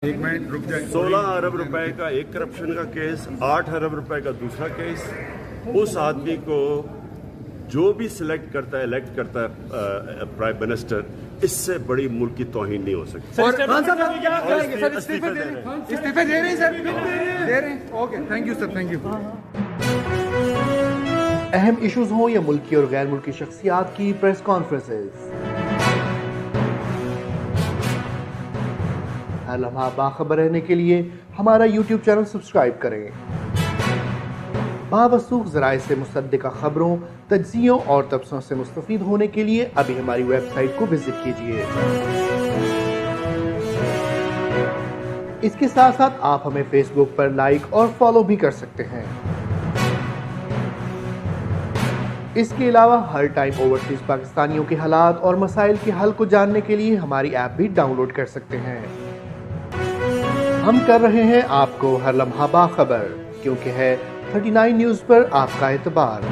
एक मिनट रुक जाए। 16 अरब रुपए का एक करप्शन का केस, 8 अरब रुपए का दूसरा केस। उस आदमी को जो भी सिलेक्ट करता है, इलेक्ट करता है प्राइम मिनिस्टर, इससे बड़ी मुल्क की तौहीन नहीं हो सकती। और खान साहब क्या और करेंगे सर? इस्तीफे दे रहे हैं। इस्तीफे दे रहे हैं सर, दे रहे हैं। Okay, thank you sir, thank you. अहम इश्यूज हों या मुल्की और गैर मुल्की शख्सियात की प्रेस कॉन्फ्रेंसेस, हर लम्हा बाखबर रहने के लिए हमारा YouTube चैनल सब्सक्राइब करें। बावसूख ज़राए से मुसद्दिक़ा खबरों, तज्ज़ियों और तबसरों से मुस्तफ़ीद होने के लिए अभी हमारी वेबसाइट को विजिट कीजिए। इसके साथ साथ आप हमें फेसबुक पर लाइक और फॉलो भी कर सकते हैं। इसके अलावा हर टाइम ओवरसीज पाकिस्तानियों के हालात और मसाइल के हल को जानने के लिए हमारी ऐप भी डाउनलोड कर सकते हैं। हम कर रहे हैं आपको हर लम्हा बाखबर, क्योंकि है 39 न्यूज़ पर आपका एतबार।